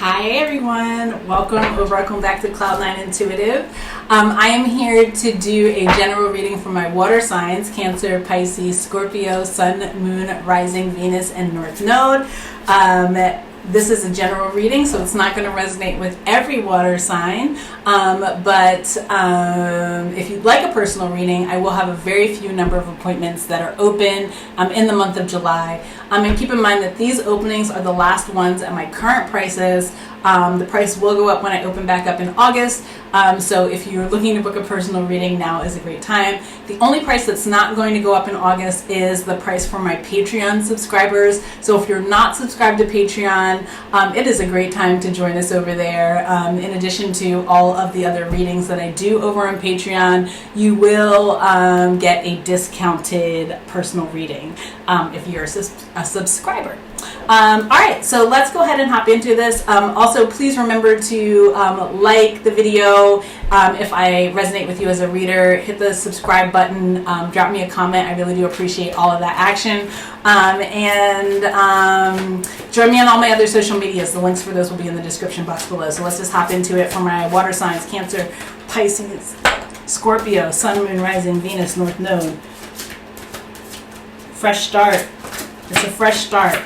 Hi everyone, welcome back to Cloud9 Intuitive. I am here to do a general reading for my water signs, Cancer, Pisces, Scorpio, Sun, Moon, Rising, Venus, and North Node. This is a general reading, so it's not going to resonate with every water sign, but if you'd like a personal reading, I will have a very few number of appointments that are open in the month of July. And keep in mind that these openings are the last ones at my current prices. The price will go up when I open back up in August. So if you're looking to book a personal reading, now is a great time. The only price that's not going to go up in August is the price for my Patreon subscribers. So if you're not subscribed to Patreon, it is a great time to join us over there. In addition to all of the other readings that I do over on Patreon, you will get a discounted personal reading if you're a subscriber. All right, so let's go ahead and hop into this. Also, please remember to like the video. If I resonate with you as a reader, hit the subscribe button, drop me a comment. I really do appreciate all of that action. And join me on all my other social medias. The links for those will be in the description box below. So let's just hop into it for my water signs, Cancer, Pisces, Scorpio, Sun, Moon, Rising, Venus, North Node. Fresh start. It's a fresh start.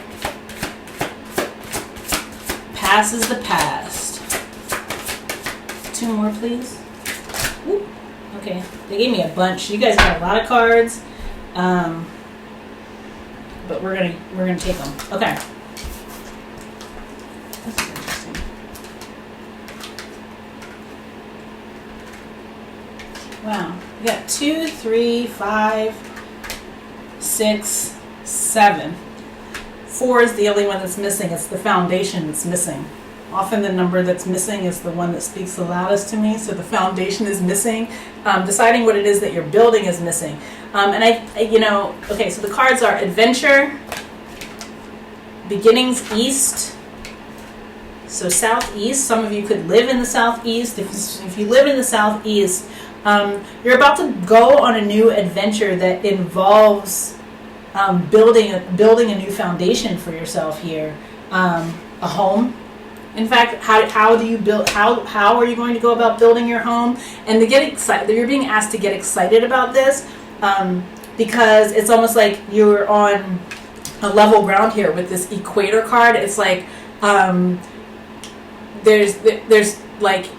Past is the past. Two more, please. Ooh, okay, they gave me a bunch. You guys got a lot of cards, but we're gonna take them. Okay. This is interesting. Wow, we got 2, 3, 5, 6, 7. 4 is the only one that's missing. It's the foundation that's missing. Often the number that's missing is the one that speaks the loudest to me. So the foundation is missing. Deciding what it is that you're building is missing. Okay, so the cards are Adventure, Beginnings East, so Southeast. Some of you could live in the Southeast. If you live in the Southeast, you're about to go on a new adventure that involves building a new foundation for yourself here, a home. In fact, how do you build? How are you going to go about building your home? And to get excited, you're being asked to get excited about this because it's almost like you're on a level ground here with this Equator card. It's like there's like.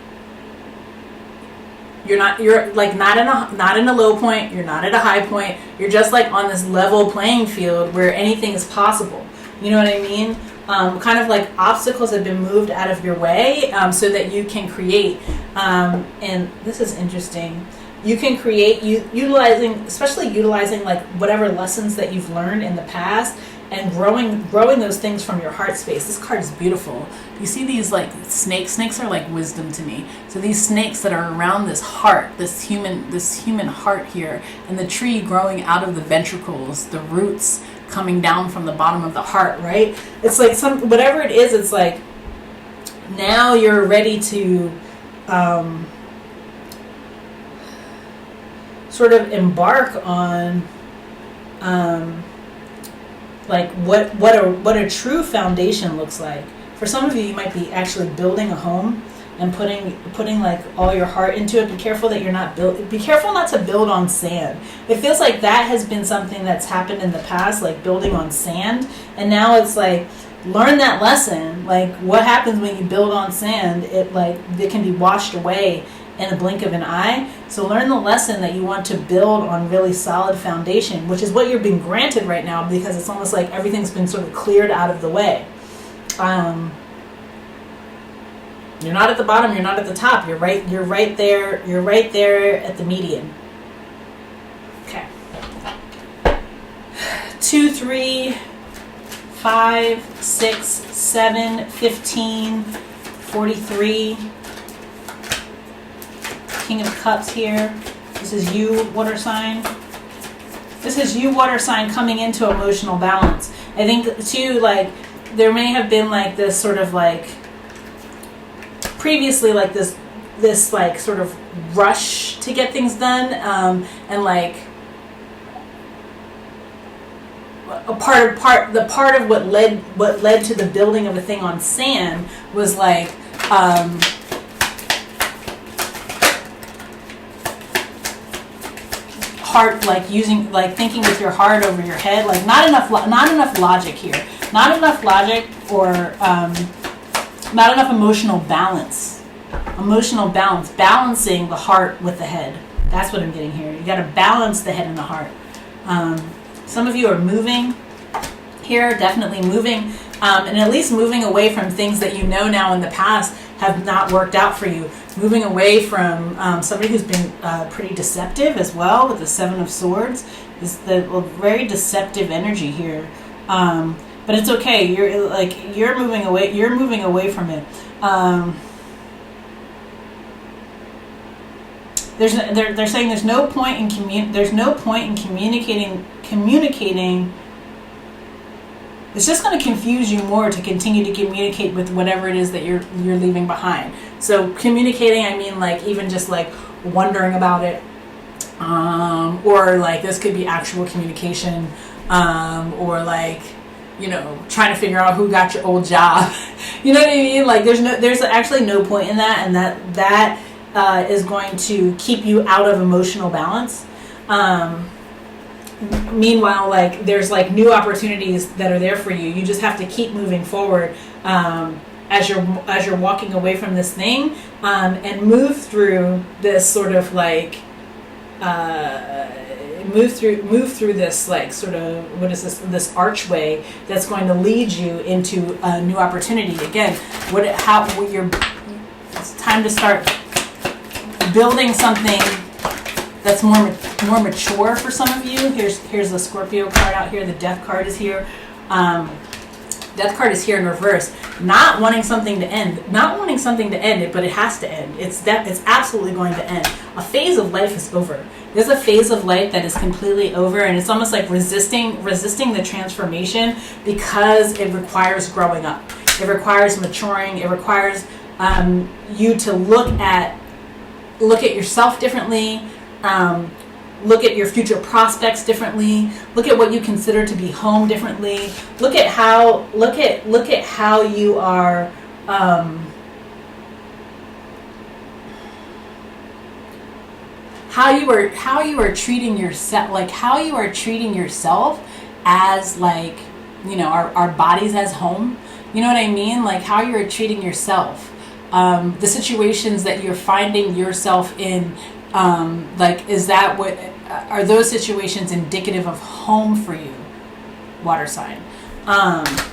You're not in a low point, you're not at a high point, you're just like on this level playing field where anything is possible. You know what I mean? Kind of like obstacles have been moved out of your way so that you can create. And this is interesting. You can create utilizing like whatever lessons that you've learned in the past and growing those things from your heart space. This card is beautiful. You see these like snakes? Snakes are like wisdom to me. So these snakes that are around this heart, this human heart here, and the tree growing out of the ventricles, the roots coming down from the bottom of the heart, right? It's like whatever it is, it's like now you're ready to sort of embark on like what a true foundation looks like. For some of you, you might be actually building a home and putting like all your heart into it. Be careful that you're not be careful not to build on sand. It feels like that has been something that's happened in the past, like building on sand. And now it's like, learn that lesson. Like what happens when you build on sand, it can be washed away in a blink of an eye. So learn the lesson that you want to build on really solid foundation, which is what you're being granted right now, because it's almost like everything's been sort of cleared out of the way. You're not at the bottom, you're not at the top. You're right there at the median. Okay. 2, 3, 5, 6, 7, 15, 43. King of Cups here. This is you, water sign. This is you, water sign, coming into emotional balance. I think too, like there may have been like this sort of like previously like this like sort of rush to get things done, and like the part of what led to the building of a thing on sand was like heart, like using, like thinking with your heart over your head, like not enough logic here, not enough logic, or not enough emotional balance, balancing the heart with the head. That's what I'm getting here. You got to balance the head and the heart. Some of you are moving here, definitely moving, and at least moving away from things that you know now in the past have not worked out for you. Moving away from somebody who's been pretty deceptive as well, with the Seven of Swords. Is the very deceptive energy here, but it's okay. You're moving away. You're moving away from it. They're saying there's no point in communicating. It's just going to confuse you more to continue to communicate with whatever it is that you're leaving behind. So communicating, I mean, like even just like wondering about it, or like this could be actual communication, or like, you know, trying to figure out who got your old job. You know what I mean? Like there's actually no point in that, and that is going to keep you out of emotional balance. Meanwhile, like there's like new opportunities that are there for you. You just have to keep moving forward as you're walking away from this thing, and move through this sort of like move through this like sort of, what is this archway that's going to lead you into a new opportunity. Again, it's time to start building something that's more mature for some of you. Here's the Scorpio card out here. The Death card is here. Death card is here in reverse. Not wanting something to end, but it has to end. It's absolutely going to end. A phase of life is over. There's a phase of life that is completely over, and it's almost like resisting the transformation, because it requires growing up. It requires maturing. It requires you to look at yourself differently. Look at your future prospects differently. Look at what you consider to be home differently. Look at how you are how you are treating yourself, like how you are treating yourself as, like, you know, our bodies as home. You know what I mean? Like how you are treating yourself. The situations that you're finding yourself in. Like, are those situations indicative of home for you, water sign? The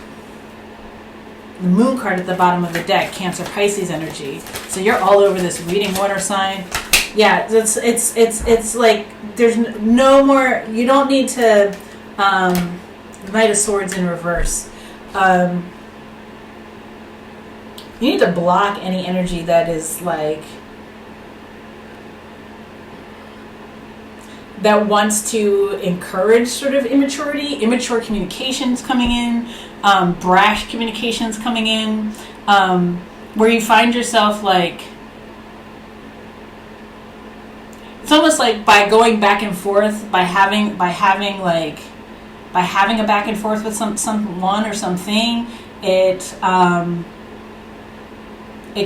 Moon card at the bottom of the deck, Cancer, Pisces energy. So you're all over this reading, water sign. Yeah, it's like there's no more. You don't need to. Knight of Swords in reverse. You need to block any energy that is like, that wants to encourage sort of immature communications coming in, brash communications coming in, where you find yourself like, it's almost like by going back and forth, by having a back and forth with someone or something, it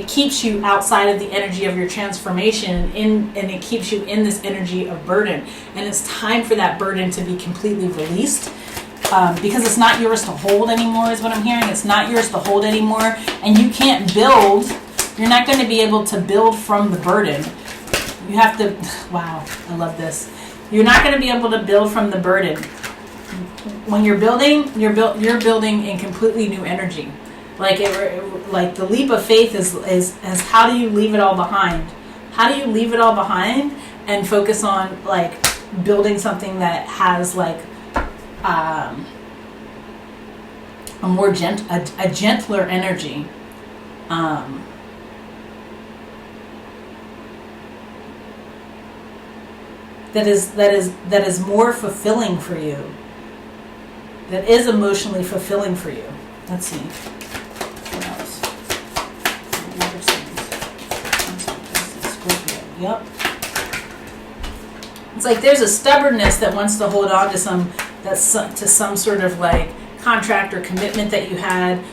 keeps you outside of the energy of your transformation, and it keeps you in this energy of burden. And it's time for that burden to be completely released, because it's not yours to hold anymore, is what I'm hearing. It's not yours to hold anymore, and you can't build. You're not going to be able to build from the burden. You have to, wow, I love this. You're not going to be able to build from the burden. When you're building, you're building in completely new energy. Like the leap of faith is how do you leave it all behind? How do you leave it all behind and focus on like building something that has like a gentler energy, that is more fulfilling for you, that is emotionally fulfilling for you. Let's see. Yep. It's like there's a stubbornness that wants to hold on to some that's to some sort of like contract or commitment that you had,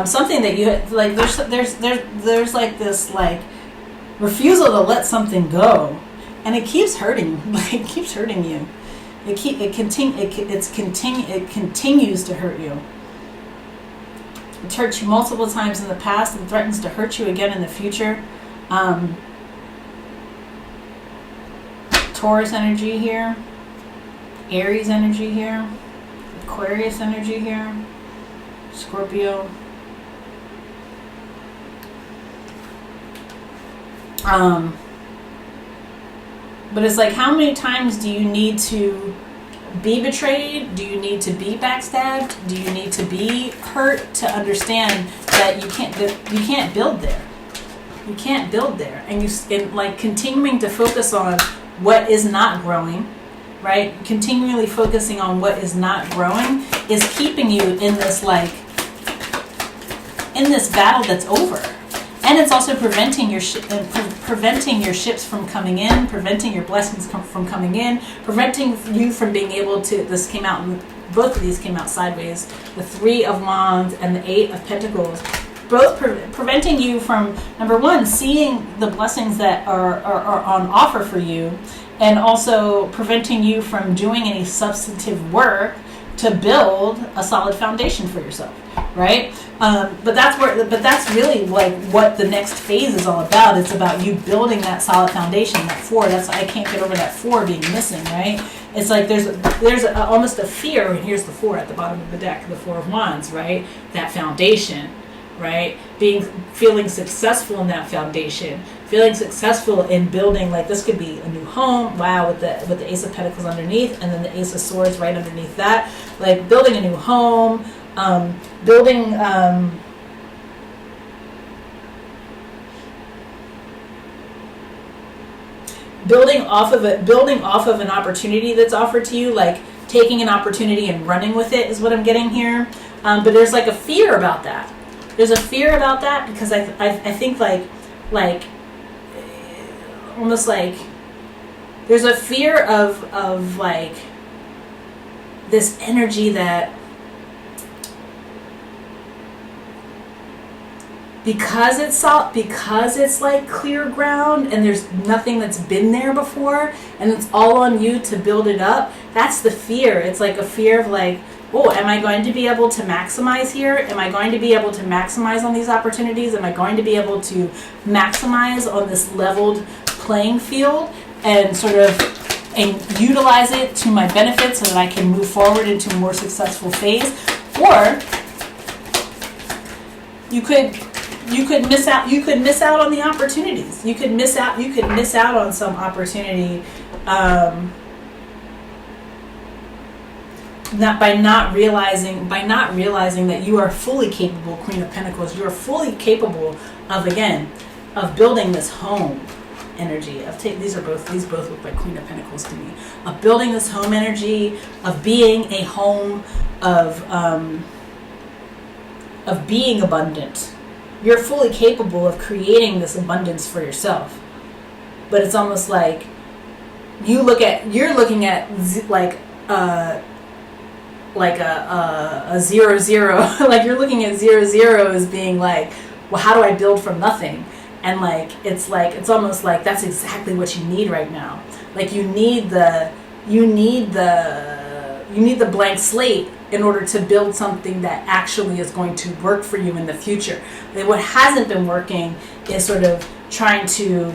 something that you had, like there's like this like refusal to let something go, and it keeps hurting. Like it keeps hurting you. It continues to hurt you. It's hurt you multiple times in the past and threatens to hurt you again in the future. Taurus energy here, Aries energy here, Aquarius energy here, Scorpio. But it's like, how many times do you need to be betrayed? Do you need to be backstabbed? Do you need to be hurt to understand that you can't build there? You can't build there, and like continuing to focus on what is not growing, right? Continually focusing on what is not growing is keeping you in this battle that's over. And it's also preventing your ships from coming in, preventing your blessings from coming in, preventing you from being able to. This came out, both of these came out sideways. The 3 of Wands and the 8 of Pentacles, both preventing you from, number one, seeing the blessings that are on offer for you, and also preventing you from doing any substantive work to build a solid foundation for yourself, right? But that's really like what the next phase is all about. It's about you building that solid foundation. That 4, I can't get over that 4 being missing, right? It's like there's almost a fear, and here's the 4 at the bottom of the deck, the 4 of Wands, right? That foundation, right? Feeling successful in that foundation, feeling successful in building, like this could be a new home, wow, with the Ace of Pentacles underneath, and then the Ace of Swords right underneath that, like building a new home, building off of an opportunity that's offered to you, like taking an opportunity and running with it is what I'm getting here. But there's like a fear about that. There's a fear about that because I think like almost like there's a fear of like this energy that because it's like clear ground and there's nothing that's been there before and it's all on you to build it up. That's the fear. It's like a fear of like, oh, am I going to be able to maximize here? Am I going to be able to maximize on these opportunities? Am I going to be able to maximize on this leveled playing field and sort of utilize it to my benefit so that I can move forward into a more successful phase? Or you could miss out on the opportunities. You could miss out on some opportunity not realizing that you are fully capable, Queen of Pentacles. You are fully capable of building this home energy. These both look like Queen of Pentacles to me. Of building this home energy, of being a home, of being abundant. You're fully capable of creating this abundance for yourself. But it's almost like you're looking at a 0-0, like you're looking at 0-0 as being like, well, how do I build from nothing? And it's almost like that's exactly what you need right now. Like you need the blank slate in order to build something that actually is going to work for you in the future. Like what hasn't been working is sort of trying to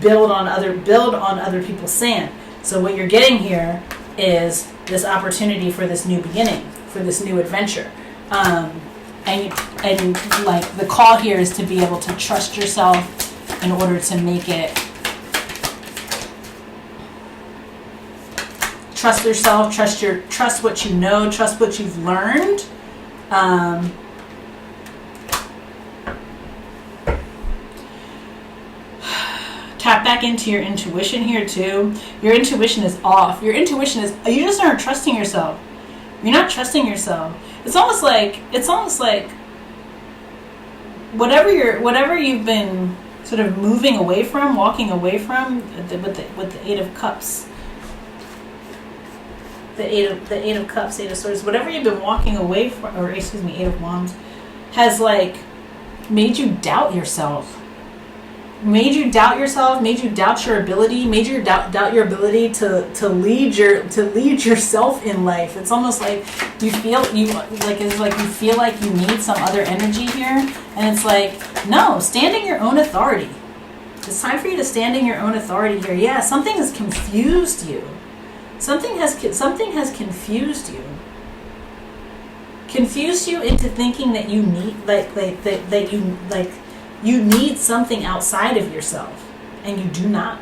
build on other people's sand. So what you're getting here is this opportunity for this new beginning, for this new adventure. And like the call here is to be able to trust yourself in order to make it. Trust yourself, trust what you know, trust what you've learned. Tap back into your intuition here too. Your intuition is off. You just aren't trusting yourself. You're not trusting yourself. It's almost like whatever you've been sort of moving away from, walking away from with the 8 of Cups. the Eight of Cups, Eight of Swords, whatever you've been walking away from, or excuse me, Eight of Wands, has like made you doubt yourself. Made you doubt yourself, made you doubt your ability, made you doubt your ability to lead yourself in life. It's almost like you feel you feel like you need some other energy here, and it's like, no, stand in your own authority. It's time for you to stand in your own authority here. Yeah, something has confused you. Something has confused you. Confused you into thinking that you need you need something outside of yourself, and you do not.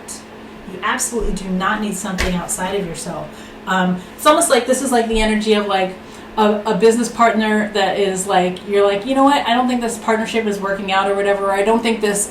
You absolutely do not need something outside of yourself. It's almost like this is like the energy of like a business partner that is like, you're like, you know what? I don't think this partnership is working out or whatever. Or I don't think this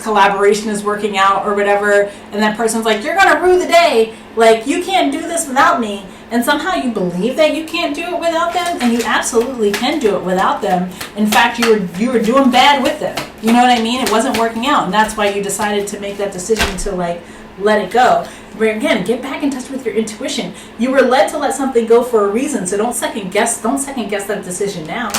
collaboration is working out or whatever. And that person's like, you're gonna rue the day. Like, you can't do this without me. And somehow you believe that you can't do it without them, and you absolutely can do it without them. In fact, you were doing bad with them. You know what I mean? It wasn't working out, and that's why you decided to make that decision to like let it go. But again, get back in touch with your intuition. You were led to let something go for a reason, so don't second guess that decision now.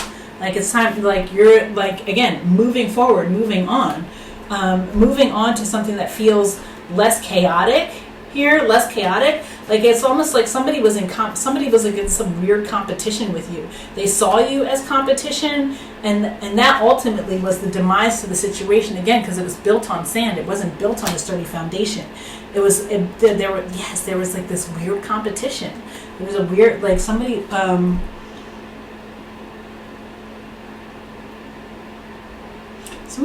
Like, it's time, like, you're like, again, moving forward, moving on to something that feels less chaotic here, less chaotic. Like, it's almost like somebody was against some weird competition with you. They saw you as competition, and that ultimately was the demise to the situation, again, because it was built on sand. It wasn't built on a sturdy foundation. There was like this weird competition. There was a weird, like, somebody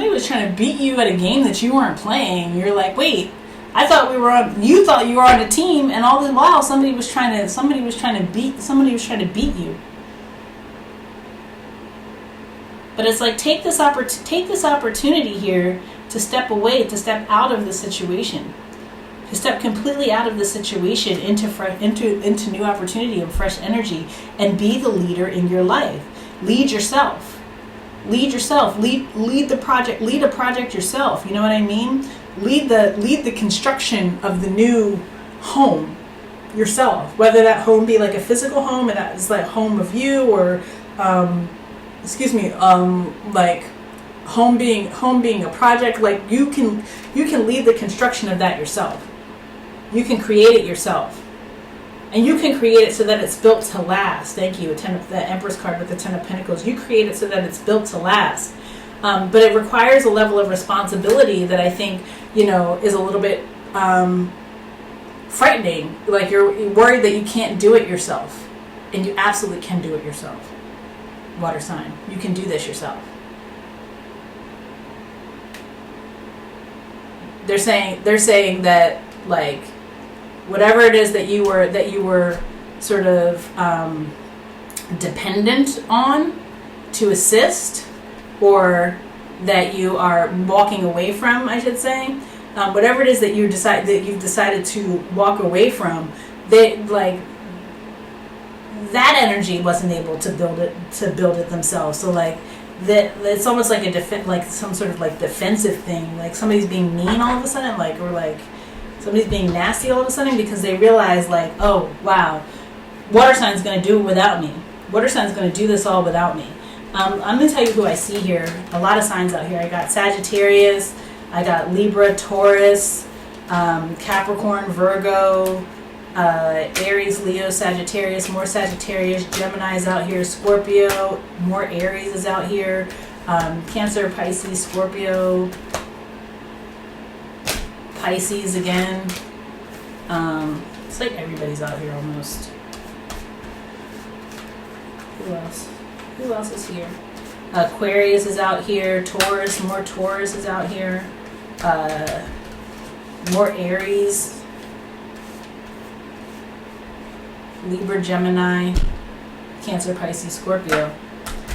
was trying to beat you at a game that you weren't playing. You're like, wait, you thought you were on a team, and all the while somebody was trying to beat you. But it's like, take this opportunity here to step away, to step out of the situation, to step completely out of the situation into new opportunity and fresh energy, and be the leader in your life. Lead yourself. Lead the project. Lead a project yourself. You know what I mean? Lead the construction of the new home yourself. Whether that home be like a physical home, and that is like home of you, or like home being a project. Like, you can lead the construction of that yourself. You can create it yourself. And you can create it so that it's built to last. Thank you. The Empress card with the Ten of Pentacles. You create it so that it's built to last. But it requires a level of responsibility that I think, is a little bit frightening. Like, you're worried that you can't do it yourself. And you absolutely can do it yourself. Water sign. You can do this yourself. They're saying that, like, whatever it is that you were sort of dependent on to assist, or that you are walking away from, I should say, whatever it is that you've decided to walk away from, that energy wasn't able to build it themselves. So like that, it's almost like some sort of like defensive thing. Like, somebody's being mean all of a sudden, or somebody's being nasty all of a sudden, because they realize, like, oh, wow, water sign's going to do it without me. Water sign's going to do this all without me. I'm going to tell you who I see here. A lot of signs out here. I got Sagittarius, I got Libra, Taurus, Capricorn, Virgo, Aries, Leo, Sagittarius, more Sagittarius, Gemini's out here, Scorpio, more Aries is out here, Cancer, Pisces, Scorpio, Pisces again. It's like everybody's out here almost. Who else is here? Aquarius is out here. Taurus, more Taurus is out here. More Aries. Libra, Gemini, Cancer, Pisces, Scorpio.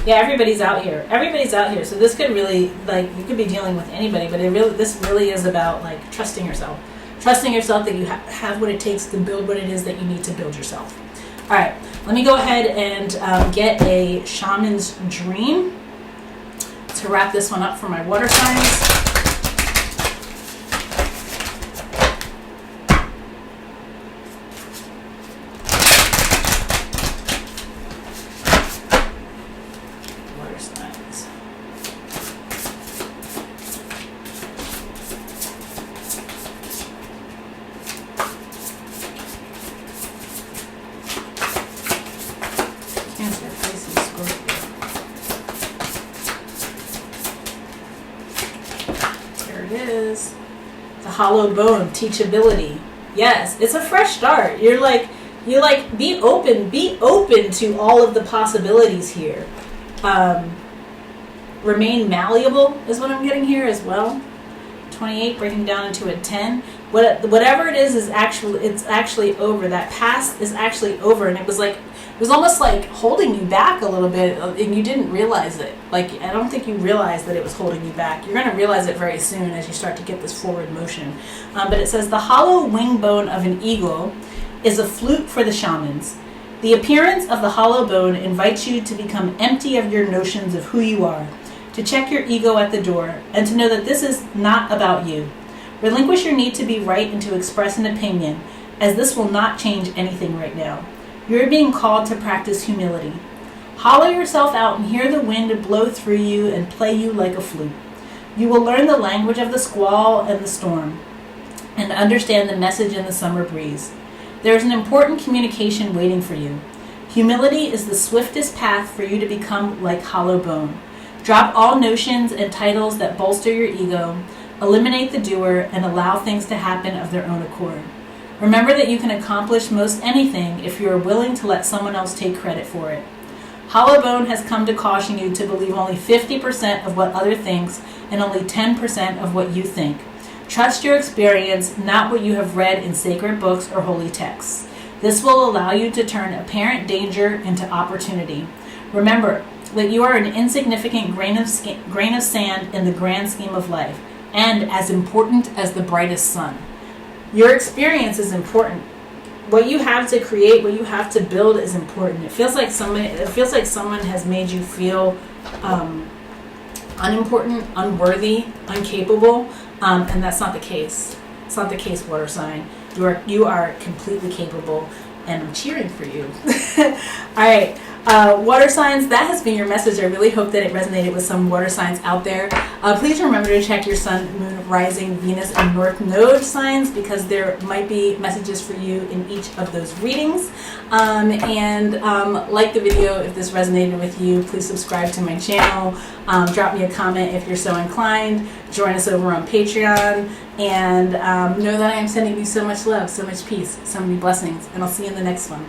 Yeah, everybody's out here. Everybody's out here. So this could really, like, you could be dealing with anybody, but this really is about, like, trusting yourself. Trusting yourself that you have what it takes to build what it is that you need to build yourself. All right, let me go ahead and get a shaman's dream to wrap this one up for my water signs. it is. The hollow bone, teachability. Yes, it's a fresh start. You're like, be open to all of the possibilities here. Remain malleable is what I'm getting here as well. 28 breaking down into a 10. Whatever it is it's actually over. That past is actually over, and it was almost like holding you back a little bit, and you didn't realize it. Like, I don't think you realized that it was holding you back. You're going to realize it very soon as you start to get this forward motion. But it says the hollow wing bone of an eagle is a fluke for the shamans. The appearance of the hollow bone invites you to become empty of your notions of who you are, to check your ego at the door, and to know that this is not about you. Relinquish your need to be right and to express an opinion, as this will not change anything right now. You're being called to practice humility. Hollow yourself out and hear the wind blow through you and play you like a flute. You will learn the language of the squall and the storm, and understand the message in the summer breeze. There is an important communication waiting for you. Humility is the swiftest path for you to become like hollow bone. Drop all notions and titles that bolster your ego, eliminate the doer, and allow things to happen of their own accord. Remember that you can accomplish most anything if you are willing to let someone else take credit for it. Hollow bone has come to caution you to believe only 50% of what other thinks and only 10% of what you think. Trust your experience, not what you have read in sacred books or holy texts. This will allow you to turn apparent danger into opportunity. Remember that you are an insignificant grain of sand in the grand scheme of life, and as important as the brightest sun. Your experience is important. What you have to create, what you have to build is important. It feels like someone has made you feel unimportant, unworthy, incapable, and that's not the case. It's not the case, water sign. You are completely capable, and I'm cheering for you. All right. Water signs, that has been your message. I really hope that it resonated with some water signs out there. Please remember to check your sun, moon, rising, Venus, and North Node signs, because there might be messages for you in each of those readings. Like the video if this resonated with you. Please subscribe to my channel. Drop me a comment if you're so inclined. Join us over on Patreon. And know that I am sending you so much love, so much peace, so many blessings. And I'll see you in the next one.